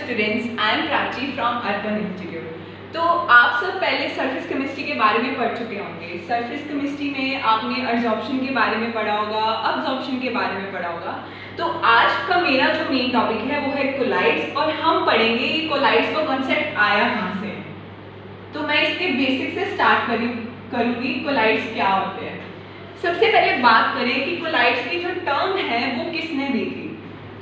students, I am Prachi from Urban Institute. तो आप सब पहले सरफेस केमिस्ट्री के बारे में पढ़ चुके होंगे। सरफेस केमिस्ट्री में आपने एब्जॉर्प्शन के बारे में पढ़ा होगा, अब्जॉर्प्शन के बारे में पढ़ा होगा। तो आज का मेरा जो मेन टॉपिक है वो है कोलाइड्स, और हम पढ़ेंगे ये कोलाइड्स का कॉन्सेप्ट आया कहाँ से। तो मैं इसके बेसिक से स्टार्ट करूँगी। कोलाइड्स क्या होते हैं। सबसे पहले बात करें कि कोलाइड्स की जो टर्म है वो किसने दी थी।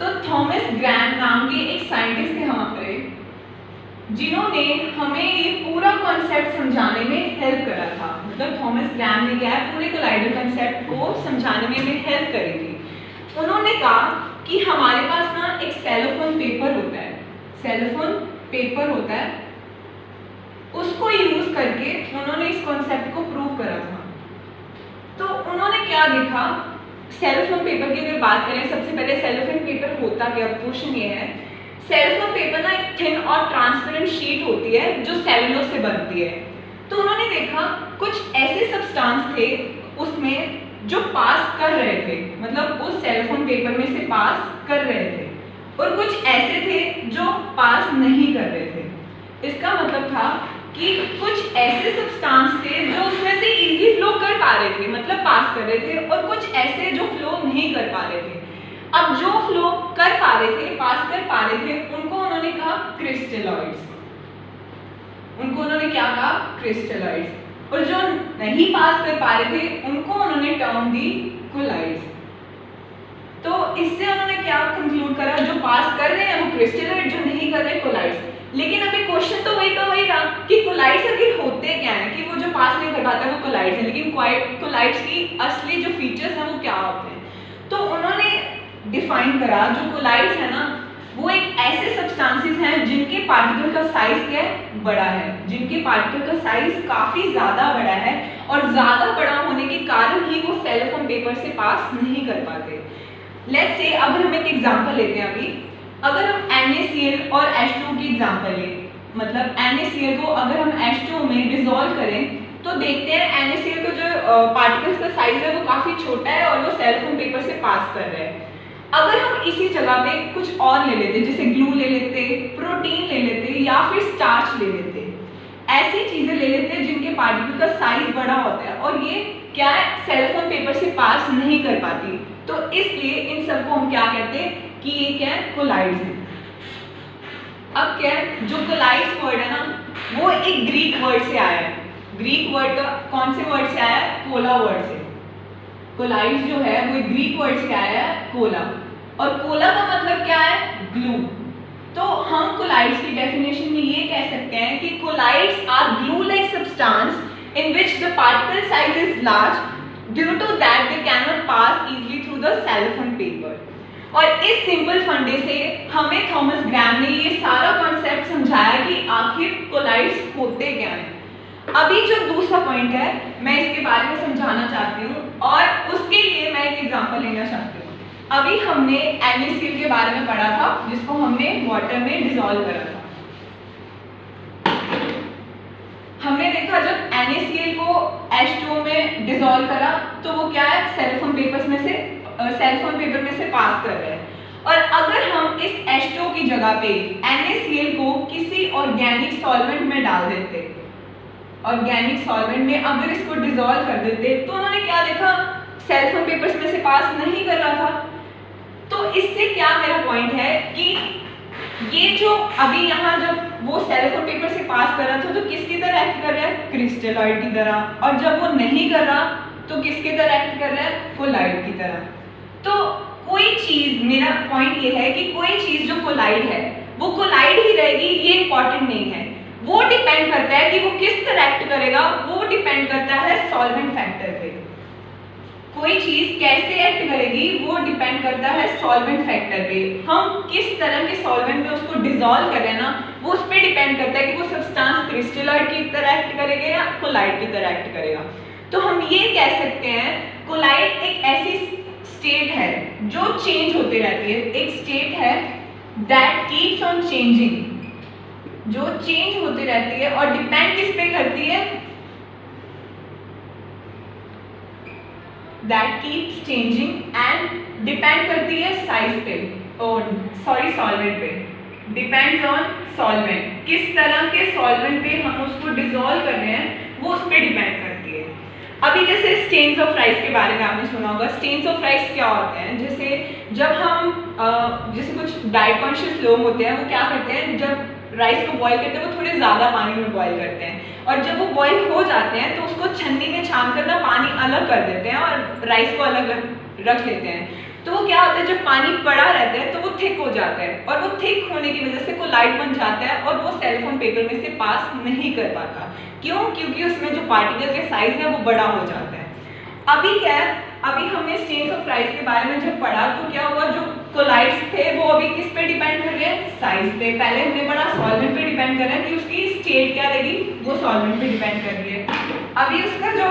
तो थॉमस ग्रैम नाम के एक साइंटिस्ट थे हमारे, जिन्होंने हमें ये पूरा कॉन्सेप्ट समझाने में हेल्प करा था। मतलब थॉमस ग्रैम ने क्या है, पूरे कोलाइडल कॉन्सेप्ट को समझाने में हेल्प करी थी। उन्होंने कहा कि हमारे पास ना एक सेलोफोन पेपर होता है, सेलोफोन पेपर होता है, उसको यूज करके उन्होंने इस कॉन्सेप्ट को प्रूव करा था। तो उन्होंने क्या देखा, सेलोफोन पेपर की अगर बात करें, सबसे पहले सेलोफोन पेपर होता क्या, क्वेश्चन ये है। सेलोफोन पेपर ना एक थिन और ट्रांसपेरेंट शीट होती है जो सेलुलोज से बनती है। तो उन्होंने देखा कुछ ऐसे सब्सटेंस थे उसमें जो पास कर रहे थे, मतलब उस सेलोफोन पेपर में से पास कर रहे थे, और कुछ ऐसे थे जो पास नहीं कर रहे थे। इसका मतलब था कि कुछ ऐसे सब्सटेंस थे जो उसमें से इजी फ्लो कर पा रहे थे, मतलब पास कर रहे थे, और कुछ ऐसे जो फ्लो नहीं कर पा रहे थे। अब जो फ्लो कर पा रहे थे, पास कर पा रहे थे, उनको उन्होंने कहा क्रिस्टलॉइड्स। उनको उन्होंने क्या कहा, क्रिस्टलॉइड्स। और जो नहीं पास कर पा रहे थे उनको उन्होंने टर्म दी कोलाइड्स। तो इससे उन्होंने क्या कंक्लूड करा, जो पास कर रहे हैं वो क्रिस्टलॉइड, जो नहीं कर रहे कोलाइड्स। लेकिन अभी क्वेश्चन तो वही रहा कि कोलाइड्स आखिर होते क्या हैं, कि वो जो पास नहीं कर पाता वो कोलाइड्स है, लेकिन कोलाइड्स की असली जो फीचर्स हैं वो क्या होते हैं। तो उन्होंने डिफाइन करा, जो कोलाइड्स है ना वो एक ऐसे सब्सटेंसेस हैं जिनके पार्टिकल का साइज क्या है, बड़ा है, जिनके पार्टिकल का साइज काफी ज्यादा बड़ा है, और ज्यादा बड़ा होने के कारण ही वो सेलोफोन पेपर से पास नहीं कर पाते। लेट्स से अगर हम एक एग्जांपल लेते हैं, अभी अगर हम NaCl और H2 की एग्जांपल लें, मतलब NaCl को अगर हम H2 में डिसॉल्व करें तो देखते हैं NaCl को जो पार्टिकल्स का साइज है वो काफी छोटा है और वो सेलोफोन पेपर से पास कर रहे हैं। अगर हम इसी जगह पे कुछ और ले लेते, जैसे ग्लू ले लेते, प्रोटीन ले लेते, या फिर स्टार्च ले लेते, ऐसी चीजें ले लेते जिनके पार्टिकल का साइज बड़ा होता है और ये क्या है, सेलोफोन पेपर से पास नहीं कर पाती, तो इसलिए इन सबको हम क्या कहते हैं कि ये क्या है, कोलाइड्स है। अब क्या है, जो कोलाइड्स वर्ड है ना वो एक ग्रीक वर्ड से आया है। ग्रीक वर्ड का कौन से वर्ड से आया है, कोला वर्ड से। कोलाइड्स जो है वो एक ग्रीक वर्ड से आया है, कोला, और कोला का मतलब क्या है, ग्लू। तो हम कोलाइड्स की डेफिनेशन में ये कह सकते हैं कि colloids are glue like substance in which the particle size is large, due to that they cannot pass easily through the cellophane paper। और इस सिंपल फंडे से हमें थॉमस ग्रैम ने ये सारा कॉन्सेप्ट समझाया कि आखिर कोलाइड्स होते क्या हैं। अभी जो दूसरा पॉइंट है मैं इसके बारे में समझाना चाहती हूँ, और उसके लिए मैं एक एग्जांपल लेना चाहती हूँ। अभी हमने NaCl के बारे में पढ़ा था, जिसको हमने वाटर में डिसॉल्व करा था। हमने देखा जब NaCl को H2O में डिसॉल्व करा तो वो क्या है, सेलोफोन पेपर में से पास कर रहे हैं। और अगर हम इस H2O की जगह पे NaCl को किसी ऑर्गेनिक सॉल्वेंट में डाल देते, ऑर्गेनिक सॉल्वेंट में अगर इसको डिसॉल्व कर देते, तो उन्होंने क्या देखा, सेलोफोन पेपर्स में से पास नहीं कर रहा था। तो इससे क्या मेरा पॉइंट है कि ये जो अभी यहाँ जब वो सेलोफोन पेपर से पास कर रहा था तो किसकी तरह एक्ट कर रहा है, क्रिस्टलॉइड की तरह, और जब वो नहीं कर रहा तो किसकी तरह एक्ट कर रहा है, कोलाइड की तरह। तो कोई चीज, मेरा पॉइंट ये है कि कोई चीज जो कोलाइड है वो कोलाइड ही रहेगी, ये इंपॉर्टेंट नहीं है। वो डिपेंड करता है कि वो किस तरह एक्ट करेगा, वो डिपेंड करता है सॉल्वेंट फैक्टर पे। कोई चीज कैसे एक्ट करेगी वो डिपेंड करता है सॉल्वेंट फैक्टर पे। हम किस तरह के सॉल्वेंट में उसको डिसॉल्व कर रहे हैं ना, वो उस पर डिपेंड करता है कि वो सब्सटेंस क्रिस्टलॉइड की तरह एक्ट करेगा या कोलाइड की तरह एक्ट करेगा। तो हम ये कह सकते हैं कोलाइड एक ऐसी स्टेट है जो चेंज होती रहती है, एक स्टेट है दैट कीप्स ऑन चेंजिंग, जो चेंज होती रहती है और डिपेंड किस पे करती है, that keeps changing and depend करती है साइज पे, सॉल्वेंट पे। डिपेंड्स ऑन सॉल्वेंट, किस तरह के सॉल्वेंट पे हम उसको डिसॉल्व कर रहे हैं वो उस पर डिपेंड करती है। अभी जैसे स्टेन्स ऑफ राइस के बारे में आपने सुना होगा। स्टेन्स ऑफ राइस क्या होते हैं, जैसे जब हम जैसे कुछ डाइट कॉन्शियस लोग होते हैं वो क्या करते हैं, जब राइस को बॉईल करते हैं वो थोड़े ज़्यादा पानी में बॉईल करते हैं और जब वो बॉईल हो जाते हैं तो उसको छन्नी में छान कर ना पानी अलग कर देते हैं और राइस को अलग रख लेते हैं। तो वो क्या होता है, जब पानी पड़ा रहता है तो वो थिक हो जाता है और वो थिक होने की वजह से कोलाइड बन जाता है और वो सेलोफोन पेपर में से पास नहीं कर पाता। क्यों? क्योंकि उसमें जो पार्टिकल के साइज है वो बड़ा हो जाता है। अभी क्या है, अभी हमने स्टेन्स ऑफ राइस के बारे में जब पढ़ा तो क्या हुआ, जो कोलाइड्स थे वो अभी किस पे डिपेंड कर रहे हैं, साइज पे। पहले हमने पढ़ा सॉल्वेंट पे डिपेंड कर रहा है कि उसकी स्टेट क्या रहेगी, वो सॉल्वेंट पे डिपेंड कर रही है। अभी उसका जो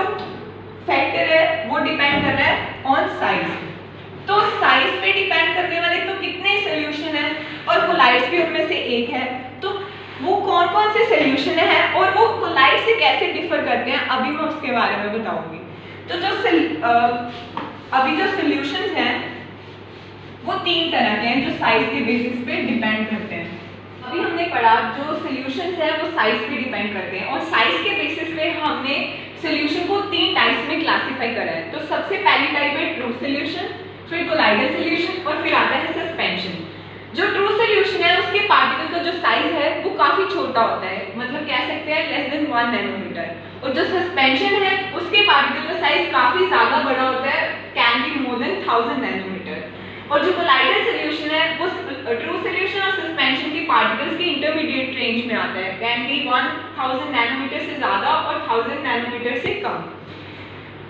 फैक्टर है वो डिपेंड कर रहा है ऑन साइज। तो साइज पे डिपेंड करने वाले तो कितने सोल्यूशन है और कोलाइड्स भी उनमें से एक है। तो वो कौन कौन से सोल्यूशन है और वो कोलाइड से कैसे डिफर करते हैं अभी मैं उसके बारे में बताऊंगी। तो जो अभी जो सोल्यूशंस हैं वो 3 तरह के हैं जो साइज के बेसिस पे डिपेंड करते हैं। अभी हमने पढ़ा जो सोल्यूशंस हैं वो साइज पे डिपेंड करते हैं और साइज के बेसिस पे हमने सोल्यूशन को 3 टाइप्स में क्लासिफाई करा है। तो सबसे पहली टाइप है ट्रू सोल्यूशन, फिर कोलाइडल सोल्यूशन और फिर आता है सस्पेंशन। जो ट्रू सोल्यूशन है उसके पार्टिकल का जो साइज है वो काफी छोटा होता है, मतलब कह सकते हैं लेस देन 1 नैनोमीटर। और जो सस्पेंशन है उसके पार्टिकल का साइज काफी ज्यादा बड़ा होता है, can be more than 1000 nanometre. और जो कोलाइडल सोल्यूशन है वो ट्रू सोल्यूशन और सस्पेंशन के पार्टिकल्स के इंटरमीडिएट रेंज में आता है, कैन बी 1000 नैनोमीटर से ज्यादा और 1000 नैनोमीटर से कम।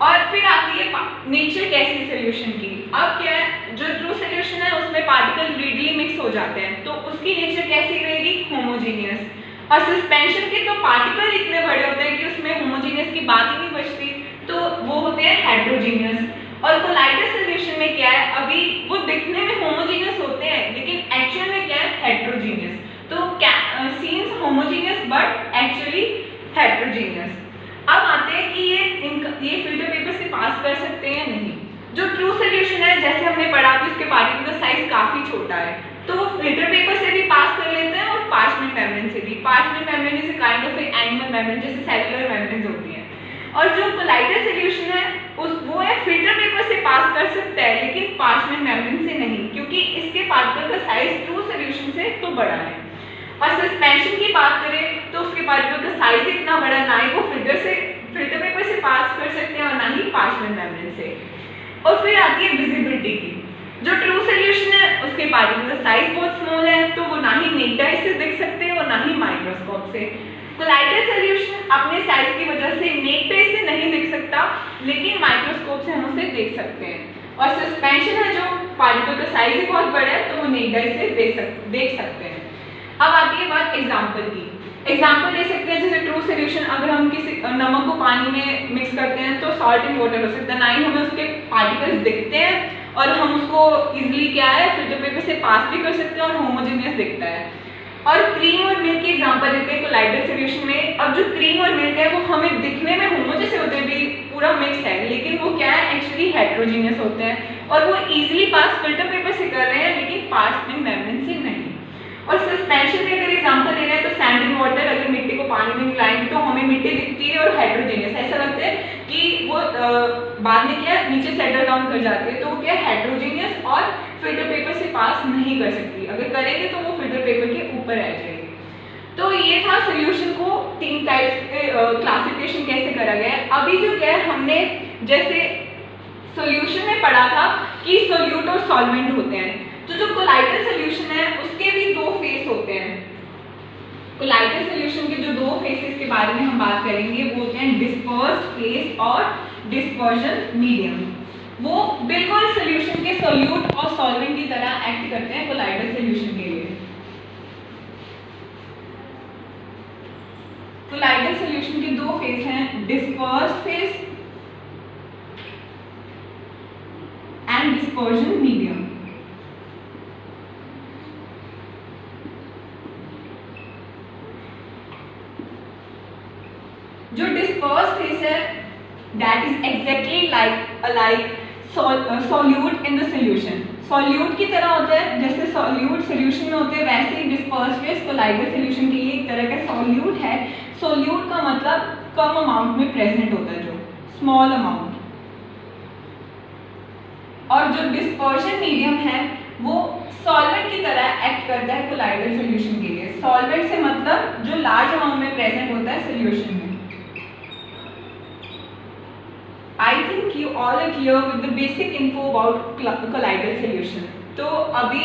और फिर आती है नेचर कैसी सोल्यूशन की। अब क्या है, जो ट्रू सोल्यूशन है उसमें पार्टिकल रीडली मिक्स हो जाते हैं तो उसकी नेचर कैसी रहेगी, होमोजीनियस। और सस्पेंशन के तो पार्टिकल इतने बड़े होते हैं कि उसमें होमोजीनियस की बात ही नहीं बचती, तो वो होते हैं हेट्रोजीनियस। और कोलाइडल सोल्यूशन में क्या है, अभी वो दिखने में होमोजीनियस होते हैं लेकिन एक्चुअल में क्या है, हेट्रोजीनियस। तो seems homogeneous but actually heterogeneous. अब आते हैं कि ये फिल्टर पेपर से पास कर सकते हैं नहीं। जो ट्रू सोल्यूशन है जैसे हमने पढ़ा कि उसके पार्टिकल का साइज काफी छोटा है तो वो फिल्टर पेपर से भी पास कर लेते हैं और पार्चमेंट मेम्ब्रेन से भी। Parchment membrane is a kind of animal membrane, जैसे सेलुलर मेम्ब्रेन्स होती हैं। और जो कोलाइडल सोल्यूशन है वो है फिल्टर पेपर से पास कर सकता है लेकिन पार्चमेंट मेम्ब्रेन से नहीं, क्योंकि इसके पार्टिकल का साइज ट्रू सोल्यूशन से तो बड़ा है। और सस्पेंशन की बात करें तो उसके पार्टिकल का साइज इतना बड़ा, ना ही वो फिल्टर पेपर से पास कर सकते हैं और ना ही पार्चमेंट मेम्ब्रेन से। और फिर आती है विजिबिलिटी की। जो ट्रू सोल्यूशन है उसके पार्टिकल का साइज बहुत स्मॉल है तो वो ना ही नेक्ड आई से देख सकते हैं और ना ही माइक्रोस्कोप से। कोलाइडल सोल्यूशन अपने साइज की वजह से नेक्ड आई से नहीं देख सकता लेकिन माइक्रोस्कोप से हम उसे देख सकते हैं। और सस्पेंशन है जो पार्टिकल का साइज ही बहुत बड़ा है तो वो नेक्ड आई से देख सकते हैं। अब आती है बात एग्जाम्पल की। एग्जाम्पल ले सकते हैं जैसे ट्रू सोल्यूशन, अगर हम किसी नमक को पानी में मिक्स करते हैं तो सॉल्ट इन वाटर हो सकता है, ना ही हमें उसके पार्टिकल्स दिखते हैं और हम उसको इजीली क्या है फिल्टर पेपर से पास भी कर सकते हैं और होमोजेनियस दिखता है। और क्रीम और मिल्क की एग्जांपल लेते हैं कोलाइडल सोल्यूशन में। अब जो क्रीम और मिल्क है वो हमें दिखने में होमो जैसे होते हैं, भी पूरा मिक्स है, लेकिन वो क्या है एक्चुअली हेट्रोजीनियस होते हैं और वो इजीली पास फिल्टर पेपर से कर रहे हैं लेकिन पार्चमेंट मेम्ब्रेन से नहीं। और सस्पेंशन में अगर एग्जांपल ले रहे हैं तो सैंड इन वाटर, अगर मिट्टी को पानी में मिलाएंगे तो हमें मिट्टी दिखती है और हेट्रोजीनियस, ऐसा लगता है कि वो बाद में क्या नीचे सेटल डाउन कर जाती है तो वो क्या हेट्रोजीनियस और फिल्टर पेपर से पास नहीं कर सकती। अगर करेंगे तो वो फिल्टर पेपर के ऊपर रह जाएगी। तो ये था सोल्यूशन को 3 टाइप्स के क्लासिफिकेशन कैसे करा गया है। अभी जो क्या है हमने जैसे सोल्यूशन में पढ़ा था कि सोल्यूट और सॉल्वेंट होते हैं, तो जो कोलाइडल सोल्यूशन है उसके भी 2 फेस होते हैं। कोलाइडल सोल्यूशन के जो 2 फेसेस के बारे में हम बात करेंगे वो होते हैं डिस्पर्स्ड फेस और डिस्पर्जन मीडियम। वो बिल्कुल सोल्यूशन के सोल्यूट और सॉल्वेंट की तरह एक्ट करते हैं कोलाइडल सोल्यूशन के लिए। कोलाइडल सोल्यूशन के 2 फेस हैं, dispersed phase and dispersion medium. जो डिस्पर्स्ड फेस है that is exactly like solute in the solution, solute की तरह होता है, जैसे सॉल्यूट सोल्यूशन में होते हैं वैसे ही डिस्पर्सिव कोलाइडल सोल्यूशन के लिए एक तरह का सॉल्यूट है। सॉल्यूट का मतलब कम अमाउंट में प्रेजेंट होता है, जो स्मॉल अमाउंट। और जो डिस्पर्शन मीडियम है वो सॉल्वेंट की तरह एक्ट करता है कोलाइडल सोल्यूशन के लिए। सॉल्वेंट से मतलब जो लार्ज अमाउंट में प्रेजेंट होता है सोल्यूशन में। I think you all are clear with the basic info about colloidal solution. तो अभी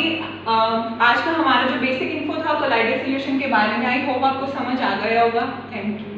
आज का हमारा जो बेसिक इन्फो था कोलाइडल सोल्यूशन के बारे में, आई होप आपको समझ आ गया होगा। Thank you.